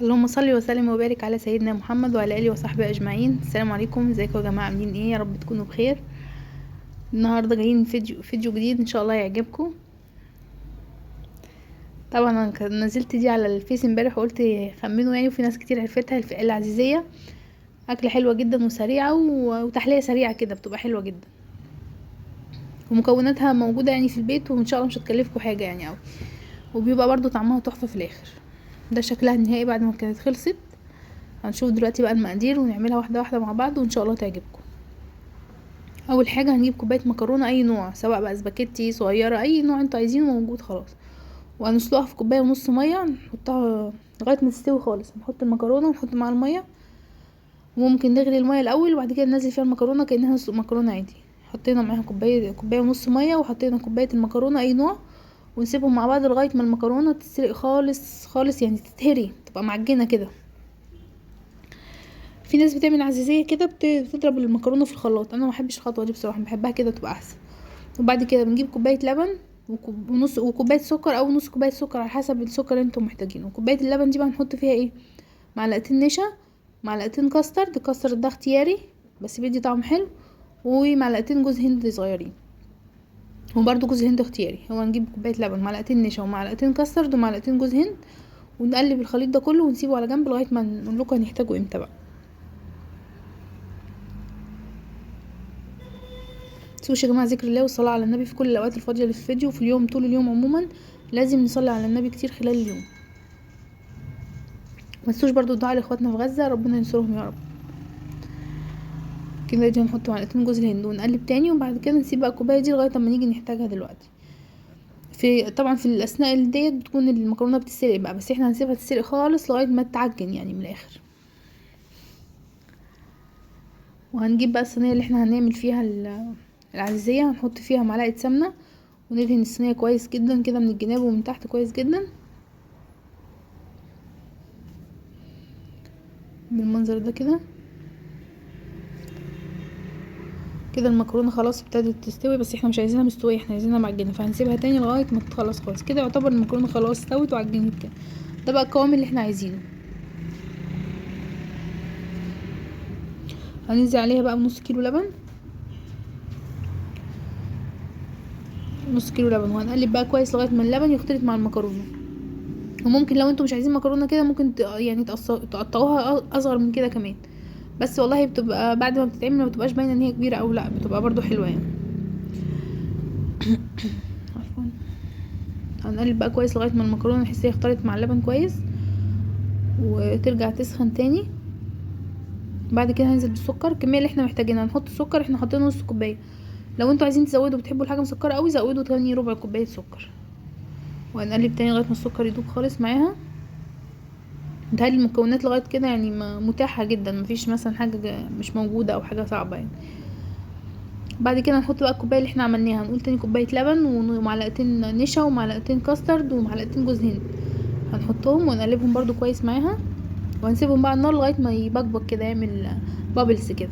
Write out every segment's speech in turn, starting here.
اللهم صل وسلم وبارك على سيدنا محمد وعلى اله وصحبه اجمعين. السلام عليكم، ازيكم يا جماعه؟ عاملين ايه؟ يا رب تكونوا بخير. النهارده جايين فيديو جديد ان شاء الله يعجبكم. طبعا انا نزلت دي على الفيس امبارح وقلت خمنوا يعني، وفي ناس كتير عرفتها. العزيزيه اكله حلوه جدا وسريعه وتحليه سريعه كده، بتبقى حلوه جدا ومكوناتها موجوده يعني في البيت، وان شاء الله مش هتكلفكم حاجه يعني قوي، وبيبقى برضو طعمها تحفه في الاخر. ده شكلها النهائي بعد ما كانت خلصت. هنشوف دلوقتي بقى المقادير ونعملها واحده واحده مع بعض وان شاء الله تعجبكم. اول حاجه هنجيب كوبايه مكرونه اي نوع، سواء بقى سباكيتي صغيره، اي نوع انتوا عايزينه موجود خلاص. وهنسلقها في كوبايه ونص ميه، نحطها لغايه ما تستوي خالص. نحط المكرونه ونحط معاها الميه، وممكن نغلي الميه الاول وبعد كده ننزل فيها المكرونه كانها نسلق مكرونه عادي. حطينا معاها كوبايه ونص ميه، وحطينا كوبايه المكرونه اي نوع، ونسيبهم مع بعض لغايه ما المكرونه تتسلق خالص خالص، يعني تتهري، تبقى معجنه كده. في ناس بتعمل عزيزيه كده بتضرب المكرونه في الخلاط، انا ما بحبش الخطوه دي بصراحه، بحبها كده تبقى احسن. وبعد كده بنجيب كوبايه لبن ونص وكوبايه سكر او نص كوبايه سكر على حسب السكر اللي انتم محتاجينه. وكوبايه اللبن دي بقى هنحط فيها ايه؟ معلقتين نشا، معلقتين كاسترد ده اختياري بس بيدي طعم حلو، ومعلقتين جوز هند صغيرين، وبرده جوز هند اختياري. هو هنجيب كوبايه لبن، معلقتين نشا ومعلقتين كاسترد ومعلقتين جوز هند، ونقلب الخليط ده كله ونسيبه على جنب لغايه ما نقول لكم هنحتاجه امتى بقى. متنسوش يا جماعه ذكر الله والصلاه على النبي في كل الاوقات الفاضيه اللي في الفيديو، وفي اليوم طول اليوم عموما لازم نصلي على النبي كتير خلال اليوم. متنسوش برضو الدعاء لاخواتنا في غزه، ربنا ينصرهم يا رب. كده دي هنحط معلقتين جوز الهند ونقلب تاني، وبعد كده نسيب بقى الكوبايه دي لغايه اما نيجي نحتاجها دلوقتي. طبعا في الاثناء ديت بتكون المكرونه بتتسلق بقى، بس احنا هنسيبها تتسلق خالص لغايه ما تتعجن يعني من الاخر. وهنجيب بقى الصينيه اللي احنا هنعمل فيها العزيزيه، هنحط فيها معلقه سمنه، وندهن الصينيه كويس جدا كده من الجناب ومن تحت كويس جدا بالمنظر ده كده. كده المكرونه خلاص ابتدت تستوي، بس احنا مش عايزينها مستويه، احنا عايزينها معجنه، فهنسيبها تاني لغايه ما تخلص خالص. كده يعتبر المكرونه خلاص استوت وعجنت كده. ده بقى القوام اللي احنا عايزينه. هننزل عليها بقى بنص كيلو لبن، نص كيلو لبن، وهنقلب بقى كويس لغايه ما اللبن يختلط مع المكرونه. وممكن لو انتوا مش عايزين مكرونه كده ممكن يعني تقطعوها اصغر من كده كمان، بس والله بتبقى بعد ما بتتعمل ما بتبقاش باينه ان هي كبيره او لا، بتبقى برضو حلوه يعني. عفوا. هنقلب بقى كويس لغايه ما المكرونه نحس هي اختلطت مع اللبن كويس وترجع تسخن تاني. بعد كده هننزل بالسكر الكميه اللي احنا محتاجينها. هنحط السكر، احنا حاطين نص كوبايه، لو انتوا عايزين تزودوا بتحبوا الحاجه مسكره قوي زودوا تاني ربع كوبايه سكر. وهنقلب تاني لغايه ما السكر يدوب خالص معاها. متهيألي المكونات لغايه كده يعني متاحه جدا، مفيش مثلا حاجه مش موجوده او حاجه صعبه يعني. بعد كده نحط بقى الكوبايه اللي احنا عملناها، نقول تاني كوبايه لبن ومعلقتين نشا ومعلقتين كاسترد ومعلقتين جوز هند، هنحطهم ونقلبهم برضو كويس معاها، وهنسيبهم بقى على النار لغايه ما يبقبق كده، يعمل بابلز كده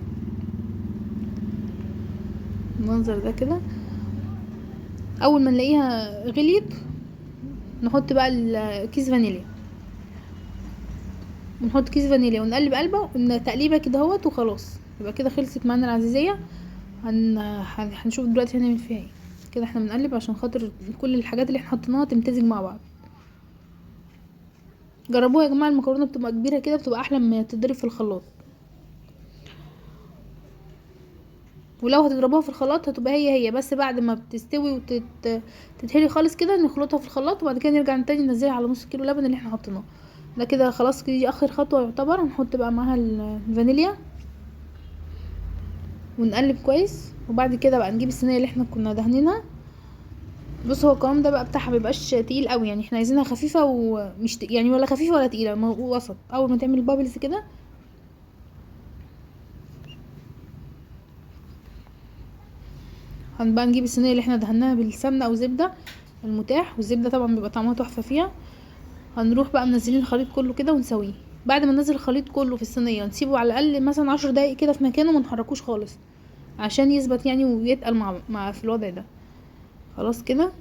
المنظر ده كده. اول ما نلاقيها غليت نحط بقى كيس فانيليا، ونحط كيس فانيليا ونقلب قلبه تقليبه كده اهوت وخلاص. يبقى كده خلصت معانا العزيزيه. هنشوف دلوقتي هنعمل فيها ايه. كده احنا بنقلب عشان خاطر كل الحاجات اللي احنا حطيناها تمتزج مع بعض. جربوها يا جماعه، المكرونه بتبقى كبيره كده بتبقى احلى ما تتضرب في الخلاط. ولو هتضربوها في الخلاط هتبقى هي بس بعد ما بتستوي تتهري خالص كده نخلطها في الخلاط، وبعد كده نرجع تاني ننزلها على نص كيلو لبن اللي احنا حطيناه ده. كده خلاص، دي اخر خطوه يعتبر. هنحط بقى معاها الفانيليا ونقلب كويس، وبعد كده بقى نجيب الصينيه اللي احنا كنا دهنينها. بص، هو القوام ده بقى بتاعها مبيبقاش تقيل قوي يعني، احنا عايزينها خفيفه ومش يعني ولا خفيفه ولا تقيله، وسط. اول ما تعمل بابلز كده هنبقى نجيب الصينيه اللي احنا دهناها بالسمنه او زبده المتاح، والزبده طبعا بيبقى طعمها تحفه فيها. هنروح بقى منزلين الخليط كله كده ونسويه. بعد ما ننزل الخليط كله في الصينيه نسيبه على الاقل مثلا 10 دقايق كده في مكانه، ما نحركوش خالص عشان يثبت يعني ويتقل مع في الوضع ده. خلاص كده.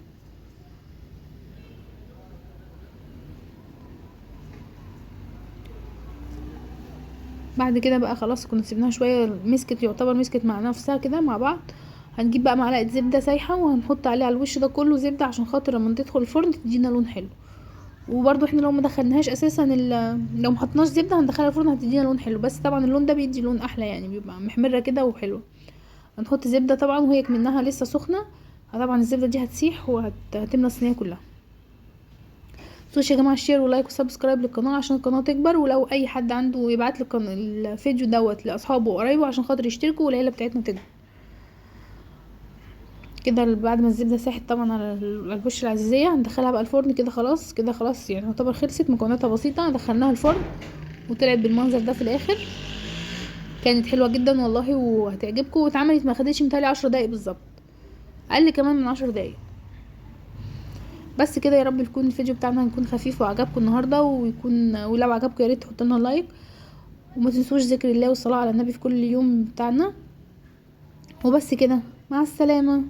بعد كده بقى خلاص كنا سيبناها شويه، يعتبر مسكت مع نفسها كده مع بعض. هنجيب بقى معلقه زبده سايحه وهنحط عليها على الوش ده كله زبده عشان خاطر لما تدخل الفرن تدينا لون حلو. وبرضو احنا لو ما دخلناهاش اساسا لو ما حطناش زبده هندخلها الفرن هتدينا لون حلو، بس طبعا اللون ده بيدي لون احلى يعني، بيبقى محمره كده وحلو. هنحط زبده طبعا وهي منها لسه سخنه، طبعا الزبده دي هتسيح وهتملى الصينيه كلها. متنسوش يا جماعه الشير ولايك وسبسكرايب للقناه عشان القناه تكبر، ولو اي حد عنده يبعت لي الفيديو دوت لاصحابه وقرايبه عشان خاطر يشتركوا والعيله بتاعتنا تكبر. كده بعد ما الزبده ساحت طبعا على الوش العزيزيه هندخلها بقى الفرن. كده خلاص كده خلاص يعني يعتبر خلصت، مكوناتها بسيطه، دخلناها الفرن وطلعت بالمنظر ده في الاخر. كانت حلوه جدا والله وهتعجبكم، واتعملت ما خدتش متهيألي 10 دقايق بالظبط، اقل كمان من 10 دقايق. بس كده يا رب يكون الفيديو بتاعنا يكون خفيف وعجبكم النهارده، ولو عجبكم يا ريت تحطوا لنا لايك، وما تنسوش ذكر الله والصلاه على النبي في كل يوم بتاعنا. وبس كده، مع السلامه.